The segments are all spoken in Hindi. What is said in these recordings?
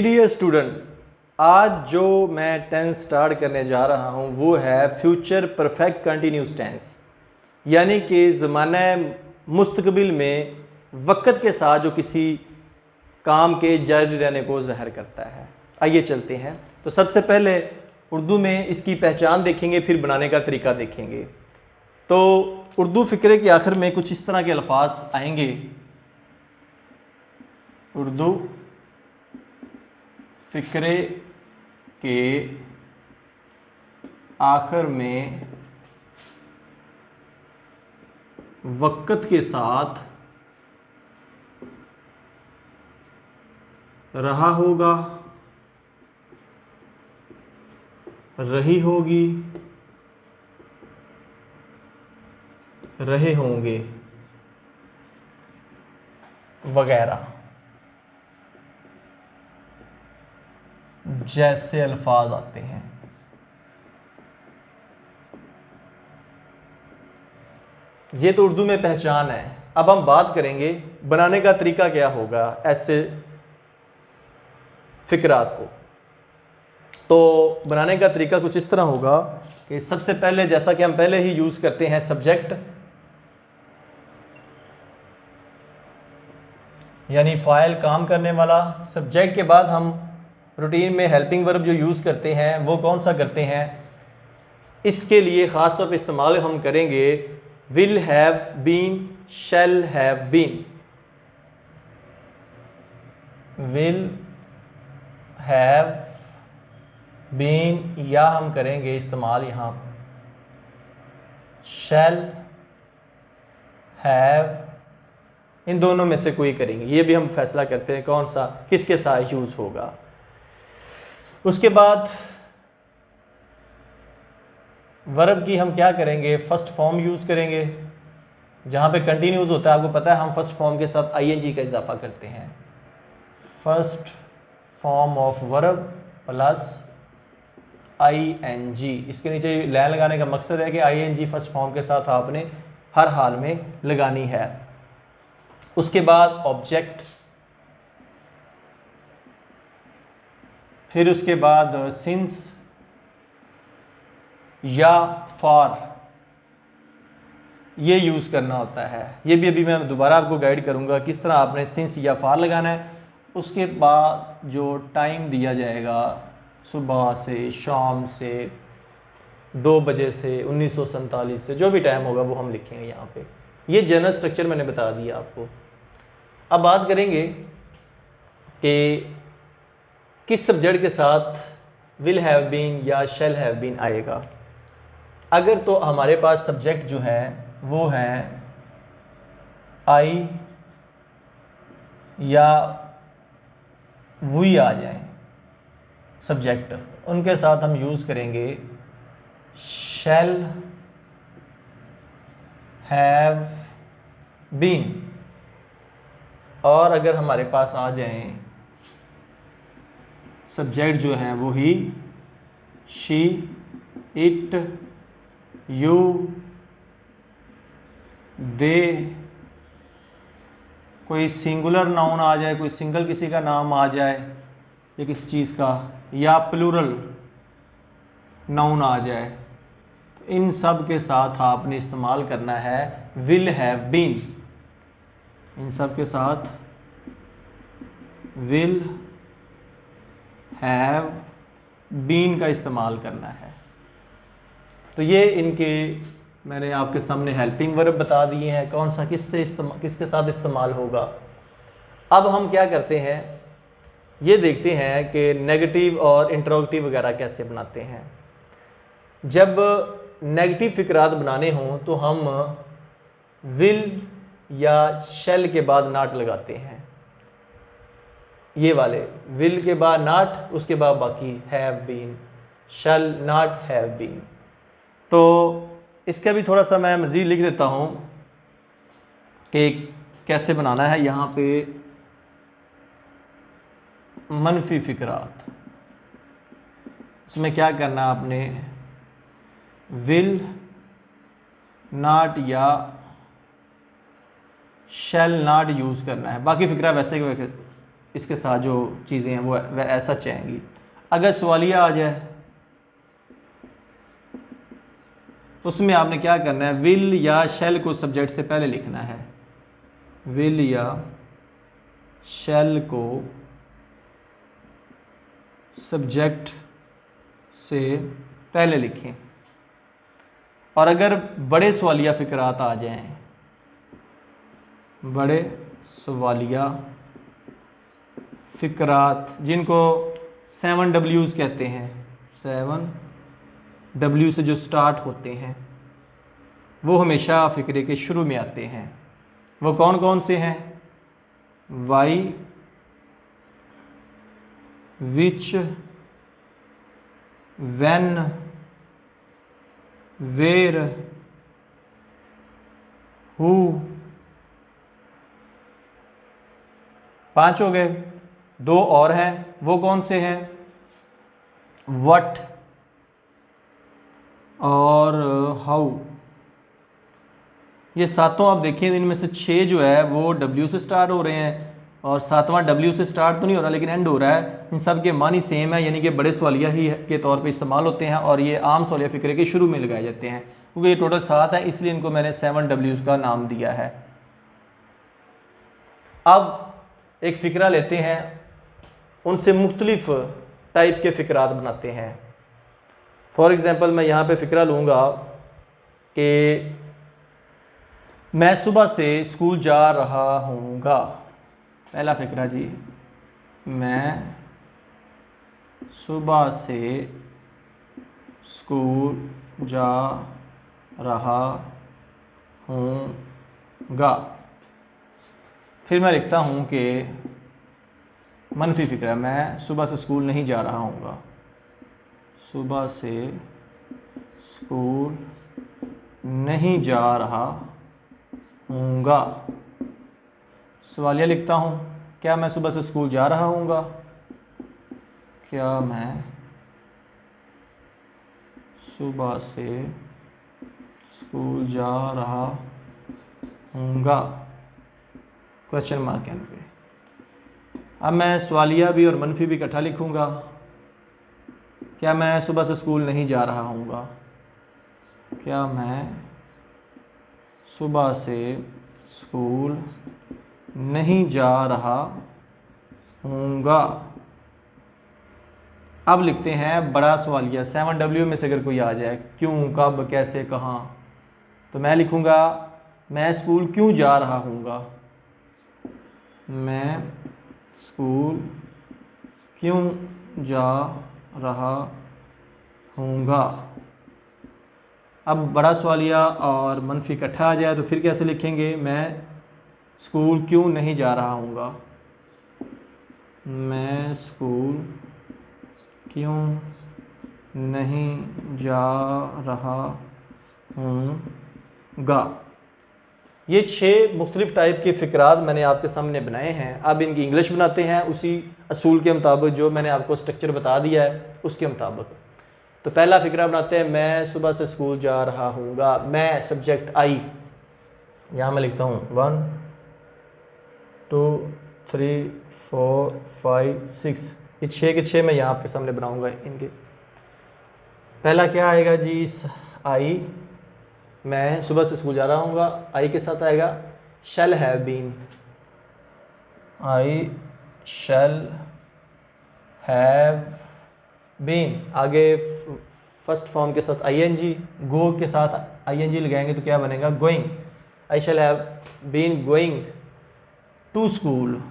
डियर स्टूडेंट, आज जो मैं टेंस स्टार्ट करने जा रहा हूँ वो है फ्यूचर परफेक्ट कंटिन्यूस टेंस, यानी कि ज़माना मुस्तकबिल में वक़्त के साथ जो किसी काम के जारी रहने को ज़ाहिर करता है। आइए चलते हैं। तो सबसे पहले उर्दू में इसकी पहचान देखेंगे, फिर बनाने का तरीका देखेंगे। तो उर्दू फ़िक्रे के आखिर में कुछ इस तरह के अल्फाज आएंगे। उर्दू फ़िक्रे के आखिर में वक़्त के साथ रहा होगा, रही होगी, रहे होंगे वगैरह जैसे अल्फाज आते हैं। ये तो उर्दू में पहचान है। अब हम बात करेंगे बनाने का तरीका क्या होगा ऐसे फ़िक्रात को। तो बनाने का तरीका कुछ इस तरह होगा कि सबसे पहले, जैसा कि हम पहले ही यूज़ करते हैं, सब्जेक्ट यानी फ़ाइल, काम करने वाला। सब्जेक्ट के बाद हम रूटीन में हेल्पिंग वर्ब जो यूज़ करते हैं वो कौन सा करते हैं, इसके लिए ख़ास तौर पे इस्तेमाल हम करेंगे will have been, shall have been. Will have been या हम करेंगे इस्तेमाल यहाँ शैल हैव, इन दोनों में से कोई करेंगे। ये भी हम फैसला करते हैं कौन सा किसके साथ यूज़ होगा। उसके बाद वर्ब की हम क्या करेंगे, फर्स्ट फॉर्म यूज़ करेंगे। जहाँ पे कंटिन्यूस होता है, आपको पता है हम फर्स्ट फॉर्म के साथ आईएनजी का इजाफा करते हैं। First form of verb plus ING. इसके नीचे लाइन लगाने का मकसद है कि आईएनजी फर्स्ट फॉर्म के साथ आपने हर हाल में लगानी है। उसके बाद ऑब्जेक्ट, फिर उसके बाद सिंस या फॉर, ये यूज़ करना होता है। ये भी अभी मैं दोबारा आपको गाइड करूँगा किस तरह आपने सिंस या फॉर लगाना है। उसके बाद जो टाइम दिया जाएगा, सुबह से, शाम से, 2 बजे से, 1947 से, जो भी टाइम होगा वो हम लिखेंगे यहाँ पे। ये जनरल स्ट्रक्चर मैंने बता दिया आपको। अब बात करेंगे कि किस सब्जेक्ट के साथ विल हैव बीन या शैल हैव बीन आएगा। अगर तो हमारे पास सब्जेक्ट जो है वो है आई या वी आ जाए सब्जेक्ट, उनके साथ हम यूज़ करेंगे शैल हैव बीन। और अगर हमारे पास आ जाएं सब्जेक्ट जो है वो ही शी, इट, यू, दे, कोई सिंगुलर नाउन आ जाए, कोई सिंगल किसी का नाम आ जाए या किसी चीज़ का, या प्लूरल नाउन आ जाए, तो इन सब के साथ आपने इस्तेमाल करना है विल हैव बीन। इन सब के साथ विल हैव बीन का इस्तेमाल करना है। तो ये इनके मैंने आपके सामने हेल्पिंग वर्ब बता दिए हैं, कौन सा किसके साथ इस्तेमाल होगा। अब हम क्या करते हैं, ये देखते हैं कि नेगेटिव और इंटरोगेटिव वगैरह कैसे बनाते हैं। जब नेगेटिव फ़िक्रात बनाने हों तो हम विल या शैल के बाद नॉट लगाते हैं। ये वाले विल के बाद नॉट, उसके बाद बाकी have been, shall not have been. तो इसका भी थोड़ा सा मैं मज़ीद लिख देता हूँ कि कैसे बनाना है। यहाँ पे मनफी फ़िक्रात, उसमें क्या करना है आपने, विल नॉट या शैल नॉट यूज़ करना है। बाकी फ़िक्रा वैसे इसके साथ जो चीज़ें हैं वो ऐसा चाहेंगी। अगर सवालिया आ जाए तो उसमें आपने क्या करना है, विल या शैल को सब्जेक्ट से पहले लिखना है। विल या शैल को सब्जेक्ट से पहले लिखें। और अगर बड़े सवालिया फ़िक्रात आ जाएं, बड़े सवालिया फ़िक्रात जिनको 7 W's कहते हैं, 7 W से जो स्टार्ट होते हैं, वो हमेशा फ़िक्रे के शुरू में आते हैं। वो कौन कौन से हैं? Why, which, when, where, who. 5 हो गए। 2 और हैं, वो कौन से हैं? व्हाट और हाउ। ये सातों आप देखिए, इनमें से 6 जो है वो W से स्टार्ट हो रहे हैं और 7वां W से स्टार्ट तो नहीं हो रहा लेकिन एंड हो रहा है। इन सब के मानी सेम है, यानी कि बड़े सवालिया ही के तौर पे इस्तेमाल होते हैं और ये आम सवालिया फ़िक्रे के शुरू में लगाए जाते हैं। क्योंकि ये टोटल 7 है इसलिए इनको मैंने 7 W's का नाम दिया है। अब एक फ़िक्रा लेते हैं, उनसे मुख्तलिफ टाइप के फ़िक्रात बनाते हैं। फॉर एग्ज़ाम्पल मैं यहाँ पे फ़िक्रा लूँगा कि मैं सुबह से स्कूल जा रहा हूँगा। पहला फ़िक्रा जी, मैं सुबह से स्कूल जा रहा हूँगा। फिर मैं लिखता हूँ कि मनफी फ़िक्रा, मैं सुबह से स्कूल नहीं जा रहा हूँगा। सुबह से स्कूल नहीं जा रहा हूँगा। सवालिया लिखता हूँ, क्या मैं सुबह से स्कूल जा रहा हूँगा? क्या मैं सुबह से स्कूल जा रहा हूँगा? क्वेश्चन मार्क एंड पे। अब मैं सवालिया भी और मनफी भी इकट्ठा लिखूँगा। क्या मैं सुबह से स्कूल नहीं जा रहा हूँगा? क्या मैं सुबह से स्कूल नहीं जा रहा हूँगा? अब लिखते हैं बड़ा सवालिया, 7 W में से अगर कोई आ जाए, क्यों, कब, कैसे, कहाँ, तो मैं लिखूँगा मैं स्कूल क्यों जा रहा हूँगा? मैं स्कूल क्यों जा रहा हूँगा। अब बड़ा सवालिया और मनफी इकट्ठा आ जाए तो फिर कैसे लिखेंगे? मैं स्कूल क्यों नहीं जा रहा हूँगा? मैं स्कूल क्यों नहीं जा रहा हूँगा। ये 6 मुख्तलिफ़ टाइप के फ़िक्रात मैंने आपके सामने बनाए हैं। अब इनकी इंग्लिश बनाते हैं उसी असूल के मुताबिक जो मैंने आपको स्ट्रक्चर बता दिया है उसके मुताबिक। तो पहला फ़िक्रा बनाते हैं, मैं सुबह से स्कूल जा रहा हूँगा। मैं सब्जेक्ट आई, यहाँ मैं लिखता हूँ 1 2 3 4 5 6। ये 6 के 6 मैं यहाँ आपके सामने बनाऊँगा। इनके पहला क्या आएगा जी? आई, मैं सुबह से स्कूल जा रहा हूँगा। आई के साथ आएगा shall have been. I shall have been. आगे फर्स्ट फॉर्म के साथ ING, गो के साथ ING लगाएंगे तो क्या बनेगा? Going. I shall have been going to school.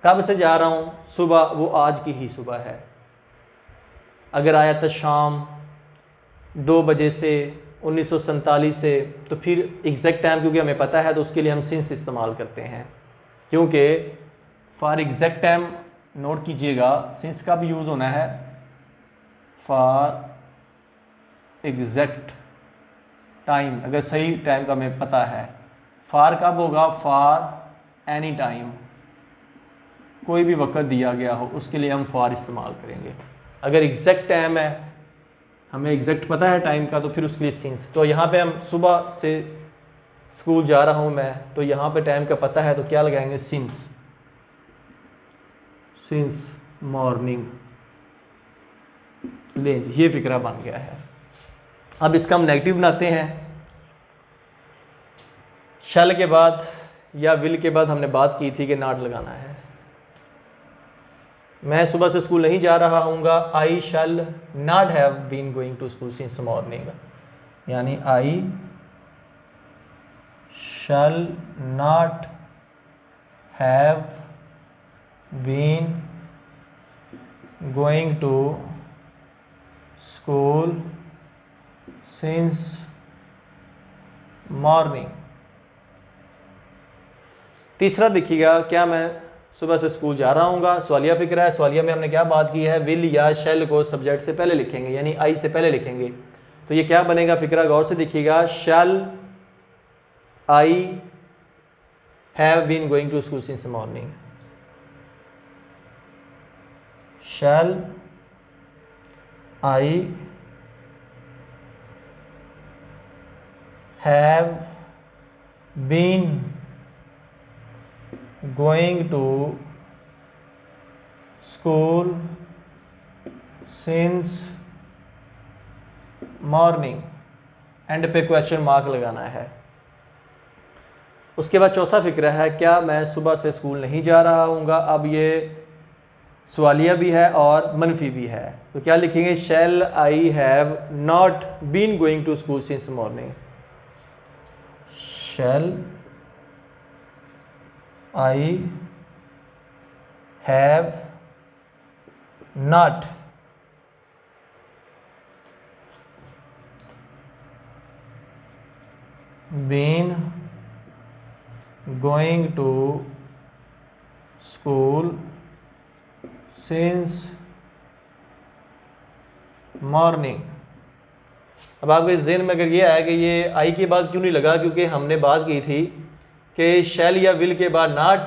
कब से जा रहा हूँ? सुबह, वो आज की ही सुबह है। अगर आया था शाम 2 बजे से 1947 से, तो फिर एग्जैक्ट टाइम क्योंकि हमें पता है तो उसके लिए हम सिंस इस्तेमाल करते हैं। क्योंकि फॉर एग्जैक्ट टाइम नोट कीजिएगा, सिंस का भी यूज़ होना है। फॉर एग्जैक्ट टाइम, अगर सही टाइम का हमें पता है। फॉर कब होगा? फॉर एनी टाइम, कोई भी वक्त दिया गया हो उसके लिए हम फॉर इस्तेमाल करेंगे। अगर एग्जैक्ट टाइम है, हमें एग्जैक्ट पता है टाइम का, तो फिर उसके लिए सिंस। तो यहाँ पे हम सुबह से स्कूल जा रहा हूँ मैं, तो यहाँ पे टाइम का पता है तो क्या लगाएंगे, सिंस मॉर्निंग। लें जी, ये फिक्रा बन गया है। अब इसका हम नेगेटिव बनाते हैं। शैल के बाद या विल के बाद हमने बात की थी कि नॉट लगाना है। मैं सुबह से स्कूल नहीं जा रहा हूँगा, I shall not have been going to school since morning, यानी I shall not have been going to school since morning. तीसरा देखिएगा, क्या मैं सुबह से स्कूल जा रहा हूँगा, सवालिया फिक्रा है। सवालिया में हमने क्या बात की है, विल या शैल को सब्जेक्ट से पहले लिखेंगे, यानी आई से पहले लिखेंगे। तो ये क्या बनेगा फिक्रा, गौर से देखिएगा, shall I have been going to school since morning. Shall I have been going to school since morning, end पे क्वेश्चन मार्क लगाना है। उसके बाद चौथा फिक्रा है, क्या मैं सुबह से स्कूल नहीं जा रहा हूँगा। अब ये सवालिया भी है और मनफी भी है, तो क्या लिखेंगे, shall I have not been going to school since morning. Shall I have not been going to school since morning. अब आपके ज़हन में अगर ये आया कि ये आई के बाद क्यों नहीं लगा, क्योंकि हमने बात की थी कि शैल या विल के बाद नॉट,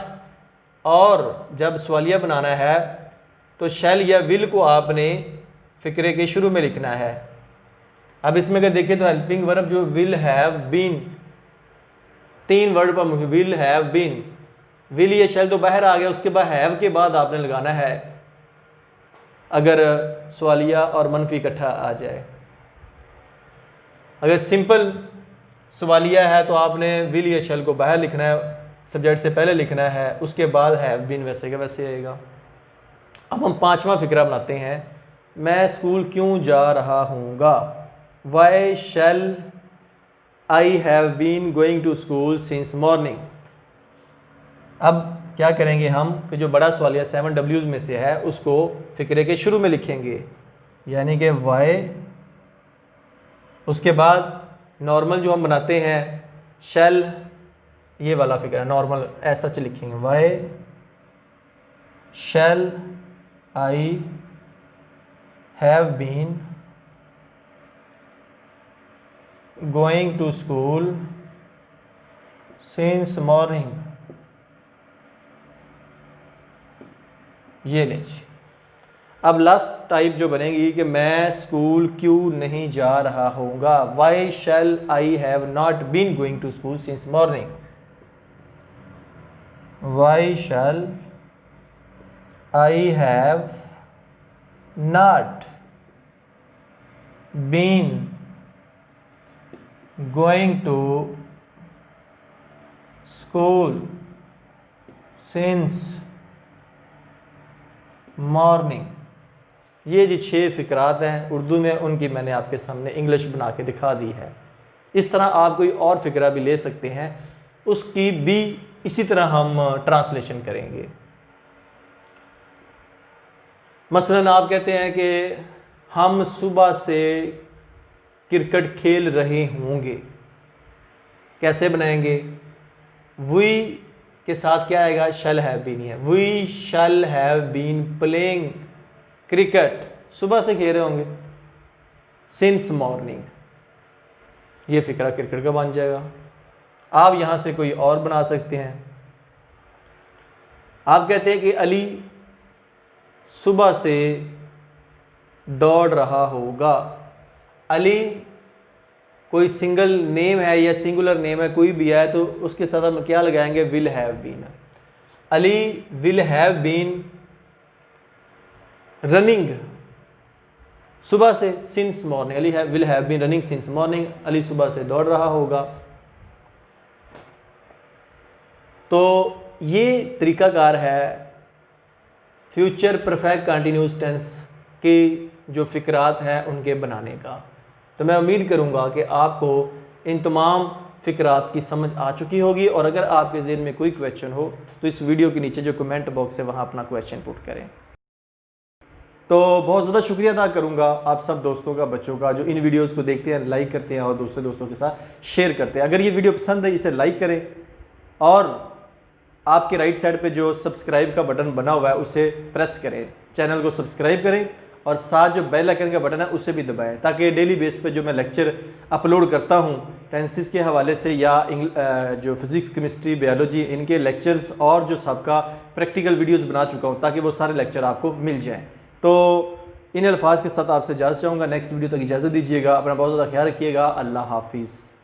और जब सवालिया बनाना है तो शैल या विल को आपने फिक्रे के शुरू में लिखना है। अब इसमें अगर देखें तो हेल्पिंग वर्ब जो विल हैव बीन, 3 वर्ड पर विल हैव बीन, विल या शैल तो बाहर आ गया, उसके बाद हैव के बाद आपने लगाना है अगर सवालिया और मनफी इकट्ठा आ जाए। अगर सिंपल सवालिया है तो आपने विल या शैल को बाहर लिखना है, सब्जेक्ट से पहले लिखना है, उसके बाद हैव बीन वैसे का वैसे आएगा। अब हम 5वां फिक्रा बनाते हैं, मैं स्कूल क्यों जा रहा हूँगा। Why shall I have been going to school since morning. अब क्या करेंगे हम कि जो बड़ा सवालिया 7 W's में से है उसको फिक्रे के शुरू में लिखेंगे, यानी कि वाई, उसके बाद नॉर्मल जो हम बनाते हैं शैल, ये वाला फिक्रा नॉर्मल ऐसा लिखेंगे, why shall I have been going to school since morning. ये लीजिए। अब लास्ट टाइप जो बनेगी कि मैं स्कूल क्यों नहीं जा रहा हूँगा, why shall I have not been going to school since morning. Why shall I have not been going to school since morning. ये जी 6 फिक्रात हैं उर्दू में, उनकी मैंने आपके सामने इंग्लिश बना के दिखा दी है। इस तरह आप कोई और फिक्रा भी ले सकते हैं, उसकी भी इसी तरह हम ट्रांसलेशन करेंगे। मसलन आप कहते हैं कि हम सुबह से क्रिकेट खेल रहे होंगे, कैसे बनाएंगे, वी के साथ क्या आएगा, शैल हैव बीन है, we shall have been playing cricket, सुबह से खेल रहे होंगे, सिंस मॉर्निंग। ये फिक्रा क्रिकेट का बन जाएगा। आप यहाँ से कोई और बना सकते हैं। आप कहते हैं कि अली सुबह से दौड़ रहा होगा, अली कोई सिंगल नेम है या सिंगुलर नेम है कोई भी है तो उसके साथ हम क्या लगाएंगे, will have been. Ali will have been running सुबह से since morning. Ali will have been running since morning. Ali सुबह से दौड़ रहा होगा। तो ये तरीकाकार है फ्यूचर परफेक्ट कंटिन्यूस टेंस के जो फ़िक्रात हैं उनके बनाने का। तो मैं उम्मीद करूँगा कि आपको इन तमाम फ़िक्रात की समझ आ चुकी होगी, और अगर आपके ज़हन में कोई क्वेश्चन हो तो इस वीडियो के नीचे जो कमेंट बॉक्स है वहाँ अपना क्वेश्चन पुट करें। तो बहुत ज़्यादा शुक्रिया अदा करूँगा आप सब दोस्तों का, बच्चों का, जो इन वीडियोज़ को देखते हैं, लाइक करते हैं और दूसरे दोस्तों के साथ शेयर करते हैं। अगर ये वीडियो पसंद है इसे लाइक करें, और आपके राइट साइड पे जो सब्सक्राइब का बटन बना हुआ है उसे प्रेस करें, चैनल को सब्सक्राइब करें, और साथ जो बेल आइकन का बटन है उसे भी दबाएं, ताकि डेली बेस पे जो मैं लेक्चर अपलोड करता हूं टेंसेस के हवाले से या जो फिज़िक्स, केमिस्ट्री, बायोलॉजी, इनके लेक्चर्स और जो सबका प्रैक्टिकल वीडियोस बना चुका हूं, ताकि वो सारे लेक्चर आपको मिल जाएं। तो इन अल्फाज के साथ आपसे इजाज़त चाहूँगा। नेक्स्ट वीडियो तक इजाज़त दीजिएगा। अपना बहुत ज़्यादा ख्याल रखिएगा। अल्लाह हाफिज़।